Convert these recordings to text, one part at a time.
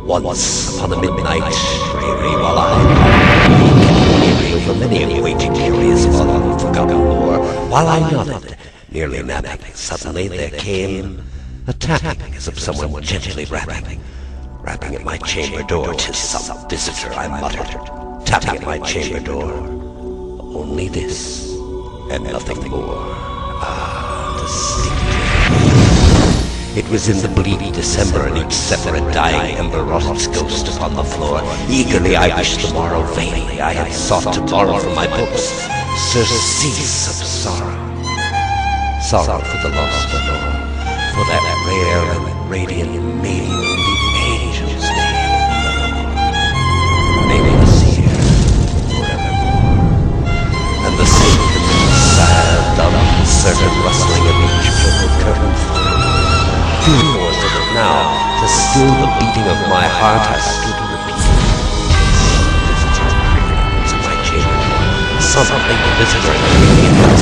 Once upon a midnight, dreary while I weary over many a waiting curious volume of forgotten lore, while I nodded, nearly napping, suddenly there came a tapping as of someone gently rapping at my chamber door. 'Tis some visitor, I muttered, tapping at my chamber door. Only this, and nothing more. Ah, the secret. It was in the bleak December, and each separate dying ember wrought its ghost upon the floor. Eagerly I wished the morrow, vainly I had sought to borrow from my books surcease of sorrow. Sorrow for the lost Lenore, for that rare and radiant maiden the angels name. Maybe the seer forevermore. And the sacred, sad, uncertain rustling of each purple curtain was it now, to still the beating of my heart, I stood repeating. It's at my chamber door. Some late visitor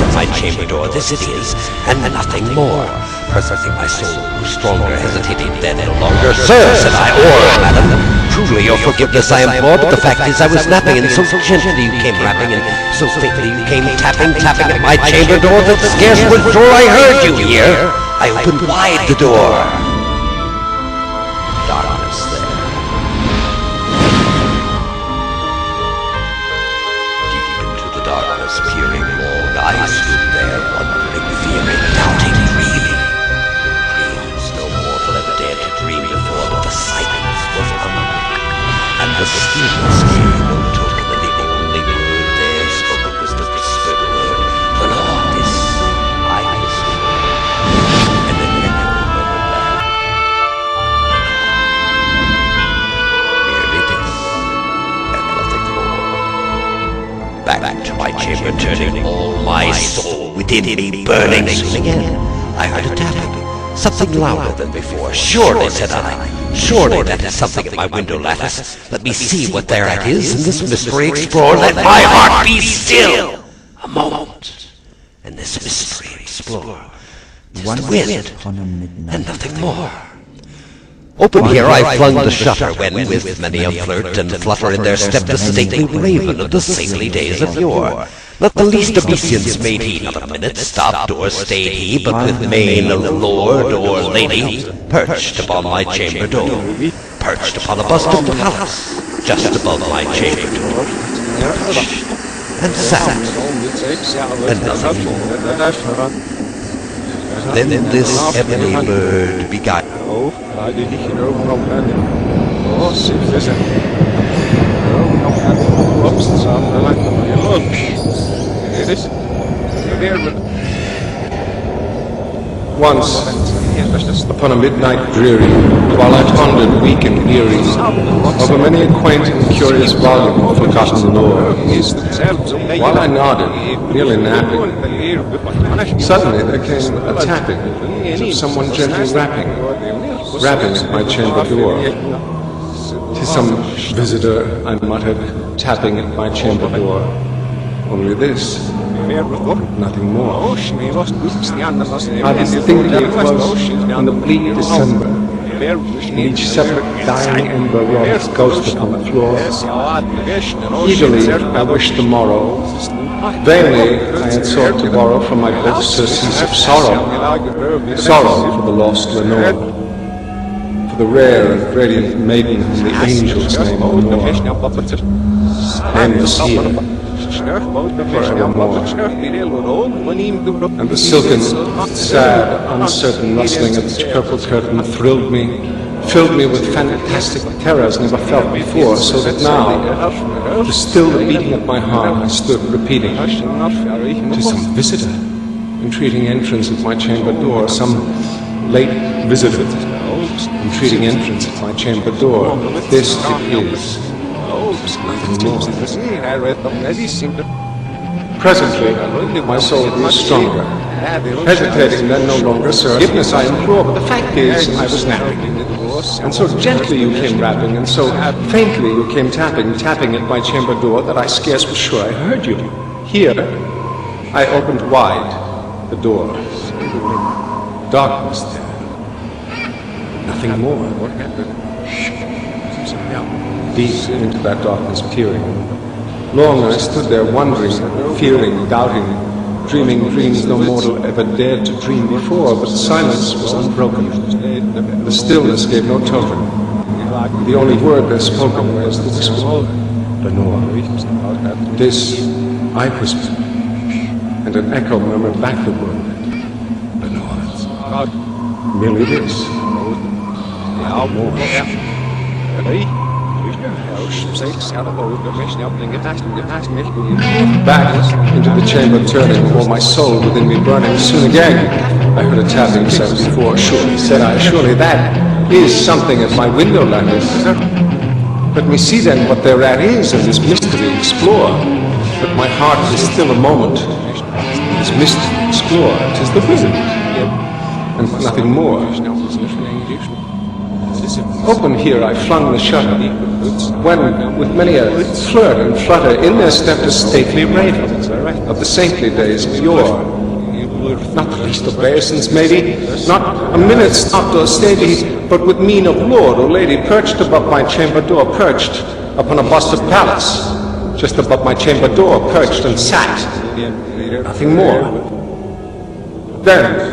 at my chamber door. This it is, and nothing more. Perfecting my soul grew stronger, hesitating then no longer. Sir, said I, or madam, truly your forgiveness I implore, but the fact is I was napping, and so gently you came rapping, and so faintly you came tapping at my chamber door, that scarce was sure I heard you here. I opened wide the door. Darkness there. Deep into the darkness, peering long, I stood there, wondering, fearing, doubting, dreaming. Dreams no mortal ever dared to dream before, but the silence was unreal, and the stillness gave no token, and the only word there spoken was the whispered word, Lenore, this I whispered. Back to my chamber, turning all my soul within me burning. Soon again, I heard a tapping, something louder than before. Surely, said I, surely that is something at my window lattice. Let me see what thereat is, and this mystery explore. Let my heart be still a moment, and this mystery explore. 'Tis the wind, and nothing more. Open here I flung the shutter, when with many a flirt and flutter in their step the stately raven of the saintly days of yore. Not the least obeisance made he, not a minute stopped or stayed he, but with mien of lord or lady perched upon my chamber door, perched upon a bust of Pallas, just above my chamber door, perched and sat, and nothing more. Then this ebony bird beguiled. Once, upon a midnight dreary, while I pondered weak and weary over many a quaint and curious volume of forgotten lore, while I nodded, nearly napping, suddenly there came a tapping as of someone gently rapping at my chamber door. 'Tis some visitor, I muttered, tapping at my chamber door. Only this, nothing more. I distinctly it was in the bleak December, and each separate dying ember wrought its ghost upon the floor. Eagerly I wished the morrow. Vainly I had sought to borrow from my books surcease of sorrow, sorrow for the lost Lenore, for the rare and radiant maiden whom the angels name Lenore, name the seer forevermore. And the silken, sad, uncertain rustling of each purple curtain thrilled me, filled me with fantastic terrors never felt before, so that now, to still the beating of my heart, I stood repeating, "'Tis some visitor, entreating entrance at my chamber door, some late visitor, entreating entrance at my chamber door. This it is, nothing more." Presently, my soul grew stronger, hesitating then no longer. "Sir, forgiveness I implore, but the fact is I was napping. And so gently you came rapping, and so faintly you came tapping at my chamber door, that I scarce was sure I heard you. Here, I opened wide the door. Darkness there. Nothing more. deep into that darkness peering. Long I stood there wondering, fearing, doubting, dreaming dreams no mortal ever dared to dream before, but the silence was unbroken. The stillness gave no token. The only word there spoken was the whisper, Lenore. This I whispered, and an echo murmured back the word, Lenore. Merely this. Back into the chamber turning, all my soul within me burning. Soon again I heard a tapping said before. Surely, said I, surely that is something at my window lattice. Let me see then what thereat is, and this mystery explore. But my heart is still a moment. This mystery explore, 'tis the wind, and nothing more. Open here I flung the shutter, when, with many a flirt and flutter, in there stepped a stately raven, of the saintly days of yore. Not the least obeisance, maybe, not a minute stopped or steady, but with mien of lord or lady, perched above my chamber door, perched upon a bust of Pallas, just above my chamber door, perched and sat, nothing more. Then,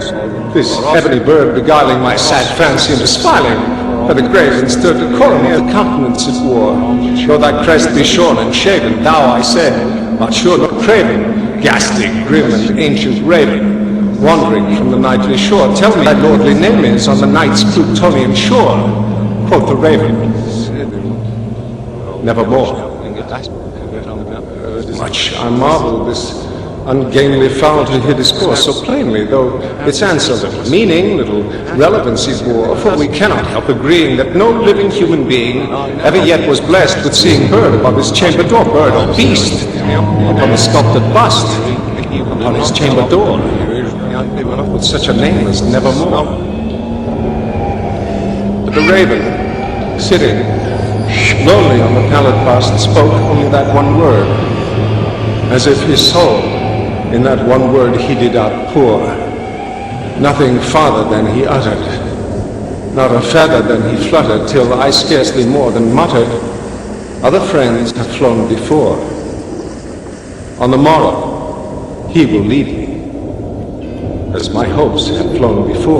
this ebony bird beguiling my sad fancy into smiling, by the grave and stirred decorum of the countenance it wore. Though thy crest be shorn and shaven, thou, I said, art sure not craven, ghastly, grim, and ancient raven, wandering from the nightly shore. Tell me thy lordly name is on the night's Plutonian shore. Quoth the raven, nevermore. Much I marvel this ungainly fowl to hear discourse so plainly, though its answer little meaning, little relevancy bore, for we cannot help agreeing that no living human being ever yet was blessed with seeing bird above his chamber door, bird or beast, upon the sculpted bust, upon his chamber door, with such a name as nevermore. But the raven, sitting lonely on the pallid bust, spoke only that one word, as if his soul in that one word he did outpour. Nothing farther than he uttered, not a feather than he fluttered, till I scarcely more than muttered, other friends have flown before. On the morrow he will lead me, as my hopes have flown before.